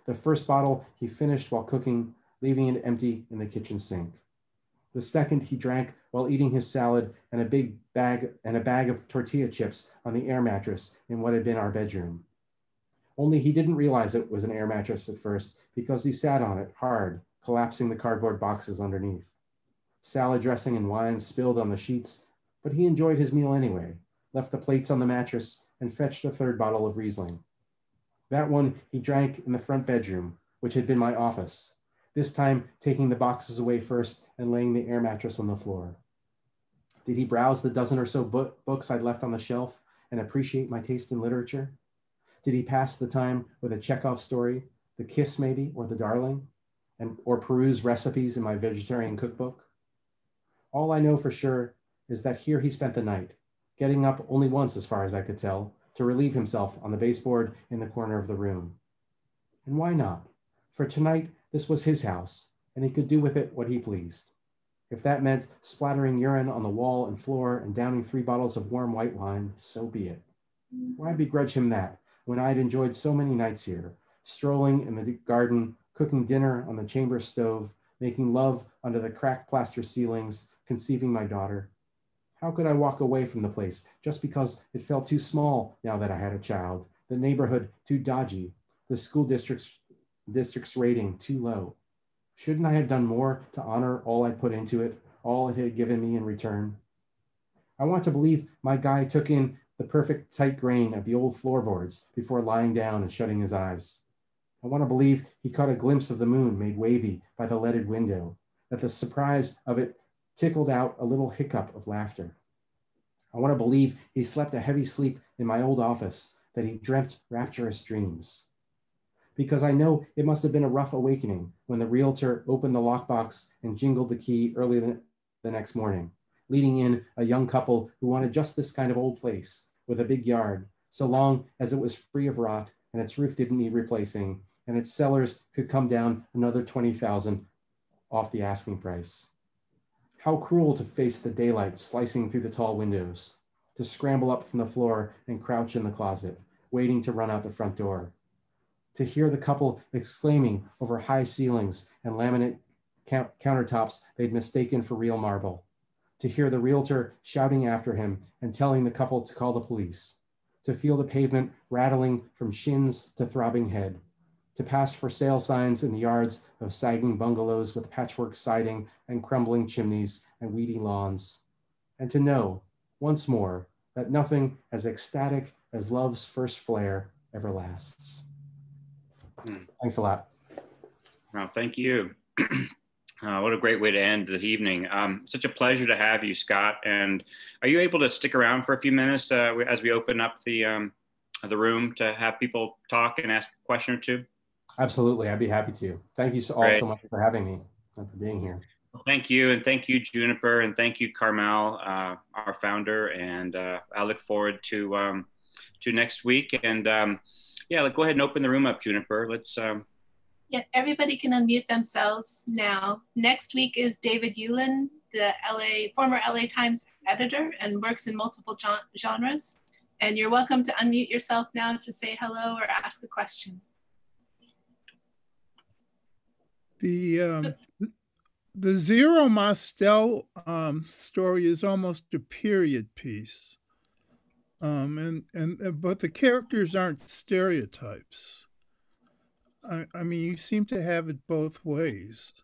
The first bottle he finished while cooking, leaving it empty in the kitchen sink. The second he drank while eating his salad and a bag of tortilla chips on the air mattress in what had been our bedroom. Only he didn't realize it was an air mattress at first because he sat on it hard, collapsing the cardboard boxes underneath. Salad dressing and wine spilled on the sheets, but he enjoyed his meal anyway, left the plates on the mattress, and fetched a 3rd bottle of Riesling. That one he drank in the front bedroom, which had been my office, this time taking the boxes away first and laying the air mattress on the floor. Did he browse the dozen or so books I'd left on the shelf and appreciate my taste in literature? Did he pass the time with a Chekhov story, The Kiss maybe, or The Darling, or peruse recipes in my vegetarian cookbook? All I know for sure is that here he spent the night, getting up only once as far as I could tell, to relieve himself on the baseboard in the corner of the room. And why not? For tonight, this was his house, and he could do with it what he pleased. If that meant splattering urine on the wall and floor and downing 3 bottles of warm white wine, so be it. Why begrudge him that when I'd enjoyed so many nights here, strolling in the garden, cooking dinner on the chamber stove, making love under the cracked plaster ceilings, conceiving my daughter? How could I walk away from the place just because it felt too small now that I had a child, the neighborhood too dodgy, the school district's rating too low? Shouldn't I have done more to honor all I put into it, all it had given me in return? I want to believe my guy took in the perfect tight grain of the old floorboards before lying down and shutting his eyes. I want to believe he caught a glimpse of the moon made wavy by the leaded window, that the surprise of it tickled out a little hiccup of laughter. I want to believe he slept a heavy sleep in my old office, that he dreamt rapturous dreams. Because I know it must have been a rough awakening when the realtor opened the lockbox and jingled the key early the next morning, leading in a young couple who wanted just this kind of old place with a big yard, so long as it was free of rot and its roof didn't need replacing and its cellars could come down another 20,000 off the asking price. How cruel to face the daylight slicing through the tall windows, to scramble up from the floor and crouch in the closet, waiting to run out the front door, to hear the couple exclaiming over high ceilings and laminate countertops they'd mistaken for real marble, to hear the realtor shouting after him and telling the couple to call the police, to feel the pavement rattling from shins to throbbing head, to pass for sale signs in the yards of sagging bungalows with patchwork siding and crumbling chimneys and weedy lawns, and to know, once more, that nothing as ecstatic as love's first flare ever lasts. Thanks a lot.
Well, thank you. What a great way to end the evening. Such a pleasure to have you, Scott. And are you able to stick around for a few minutes as we open up the room to have people talk and ask a question or two?
Absolutely, I'd be happy to. Thank you all so much for having me and for being here.
Well, thank you, and thank you, Juniper, and thank you, Carmel, our founder. And I look forward to next week. And yeah, go ahead and open the room up, Juniper. Let's.
Yeah, everybody can unmute themselves now. Next week is David Yulin, the former LA Times editor and works in multiple genres. And you're welcome to unmute yourself now to say hello or ask a question.
The Zero Mostel story is almost a period piece, but the characters aren't stereotypes. I mean, you seem to have it both ways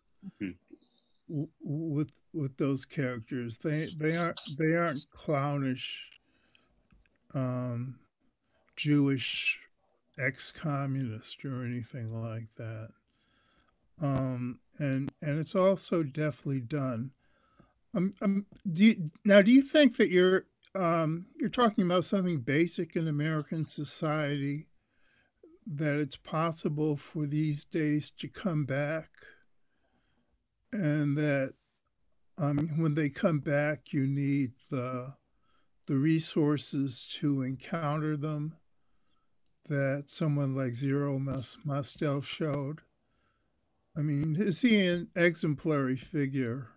with those characters. They aren't clownish Jewish ex-communist or anything like that. And it's also deftly done. Do you think that you're talking about something basic in American society, that it's possible for these days to come back, and that when they come back, you need the resources to encounter them that someone like Zero Mostel showed? I mean, is he an exemplary figure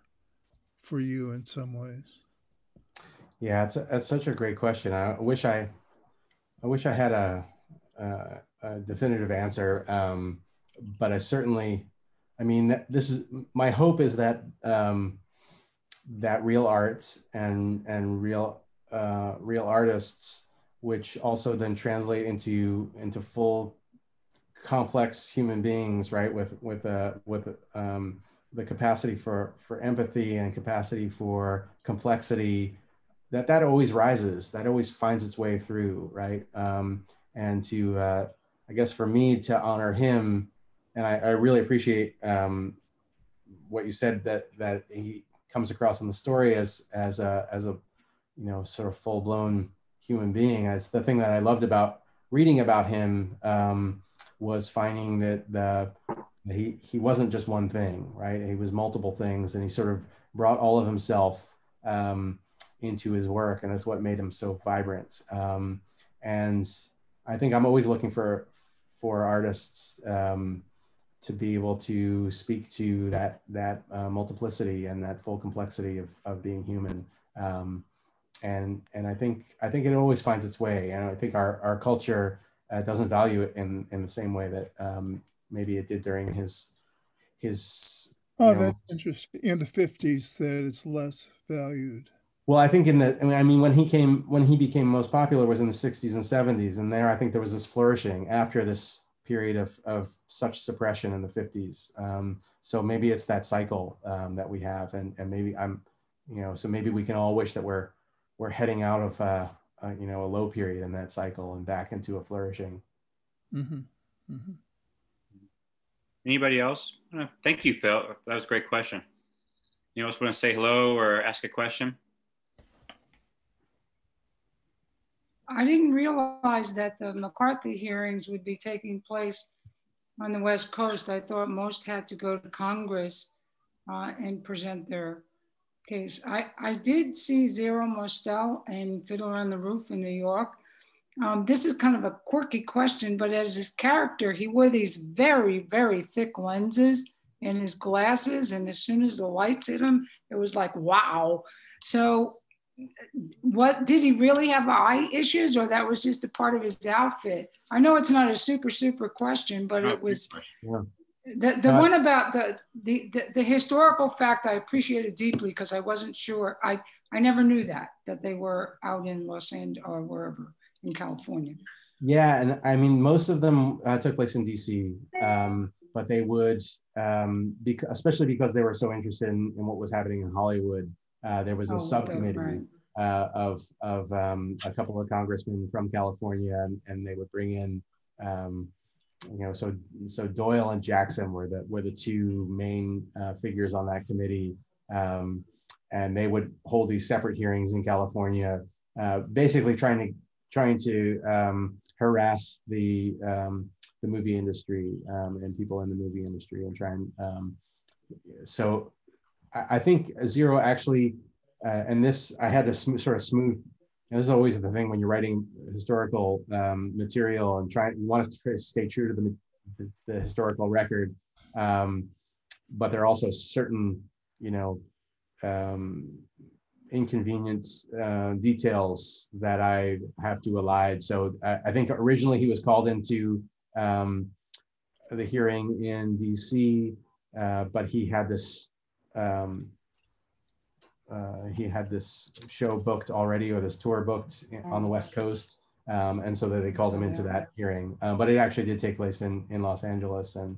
for you in some ways?
Yeah, that's such a great question. I wish I had a definitive answer, but I certainly, I mean, this is my hope is that that real art and real artists, which also then translate into full complex human beings, right? With the capacity for empathy and capacity for complexity, that always rises, that always finds its way through, right? And to, I guess for me to honor him, and I really appreciate what you said, that he comes across in the story as a sort of full-blown human being. It's the thing that I loved about reading about him, was finding that he wasn't just one thing, right? He was multiple things, and he sort of brought all of himself into his work, and that's what made him so vibrant. And I think I'm always looking for artists to be able to speak to that multiplicity and that full complexity of being human. And I think it always finds its way, and I think our culture doesn't value it in the same way that maybe it did during his
Oh, that's interesting. In the 50s, that it's less valued.
Well, I think when he became most popular was in the 60s and 70s, and there I think there was this flourishing after this period of such suppression in the 50s. So maybe it's that cycle that we have, and maybe so maybe we can all wish that we're heading out of a low period in that cycle and back into a flourishing.
Mm-hmm. Mm-hmm.
Anybody else? Thank you, Phil. That was a great question. You else want to say hello or ask a question?
I didn't realize that the McCarthy hearings would be taking place on the West Coast. I thought most had to go to Congress and present their case. I did see Zero Mostel and Fiddler on the Roof in New York. This is kind of a quirky question, but as his character, he wore these very, very thick lenses in his glasses. And as soon as the lights hit him, it was like, wow. So what, did he really have eye issues, or that was just a part of his outfit? I know it's not a super question, but it was, the one about the historical fact I appreciated deeply, because I wasn't sure. I never knew that they were out in Los Angeles or wherever in California.
Yeah, and I mean, most of them took place in DC, but they would, especially because they were so interested in what was happening in Hollywood. There was a subcommittee of a couple of congressmen from California, and they would bring in, so Doyle and Jackson were the two main figures on that committee, and they would hold these separate hearings in California, basically trying to harass the movie industry and people in the movie industry, and try and so I think Zero actually, and this I had to sort of smooth. And this is always the thing when you're writing historical material and you want to stay true to the historical record, but there are also certain inconvenience details that I have to elide. So I think originally he was called into the hearing in DC, but he had this show booked already, or this tour booked on the West Coast, and so they called him into that hearing. But it actually did take place in Los Angeles, and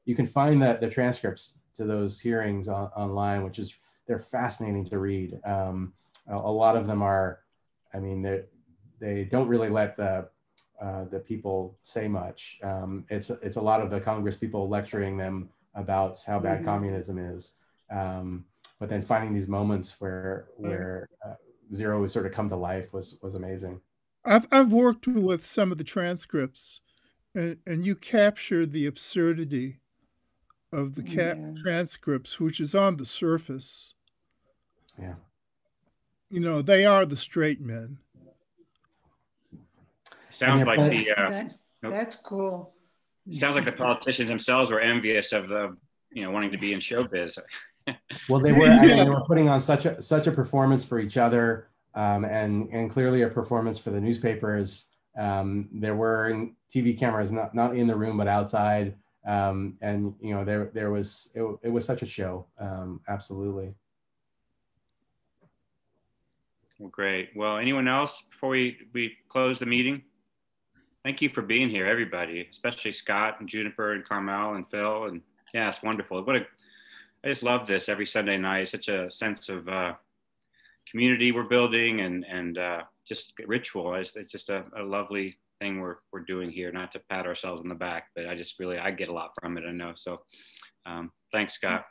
you can find the transcripts to those hearings online, which is, they're fascinating to read. A lot of them are, I mean, they don't really let the people say much. It's a lot of the Congress people lecturing them about how bad communism is. But then finding these moments where Zero would sort of come to life was amazing.
I've worked with some of the transcripts, and you capture the absurdity of the transcripts, which is on the surface.
Yeah.
They are the straight men.
Sounds like
that's cool.
Sounds like the politicians themselves were envious of the, wanting to be in showbiz.
Well, they were. I mean, they were putting on such a performance for each other, and clearly a performance for the newspapers. There were TV cameras not in the room but outside, and it was such a show. Absolutely.
Well, great. Well, anyone else before we close the meeting? Thank you for being here, everybody, especially Scott and Juniper and Carmel and Phil. And yeah, it's wonderful. I just love this every Sunday night. Such a sense of community we're building, and just ritual. It's just a lovely thing we're doing here. Not to pat ourselves on the back, but I get a lot from it, I know. So thanks, Scott.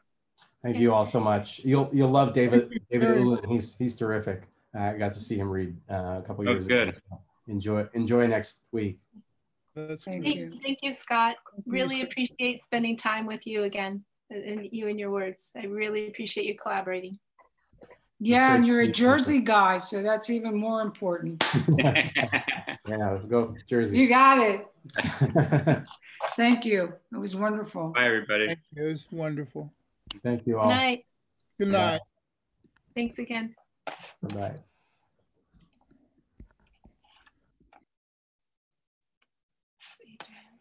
Thank you all so much. You'll love David Ulan. He's terrific. I got to see him read a couple years
good.
ago. So enjoy next week.
That's
Thank
great.
you.
Thank you, Scott.
Thank you,
Really
sir.
appreciate spending time with you again, and you and your words. I really appreciate you collaborating.
Yeah,
great
and
to
you're a
meet you.
Jersey guy, so that's even more important.
Yeah, go Jersey.
You got it. Thank you. It was wonderful.
Bye, everybody.
Thank you. It was wonderful.
Thank you
Good
all.
night.
Good night.
Thanks again.
Bye-bye.
Adrian.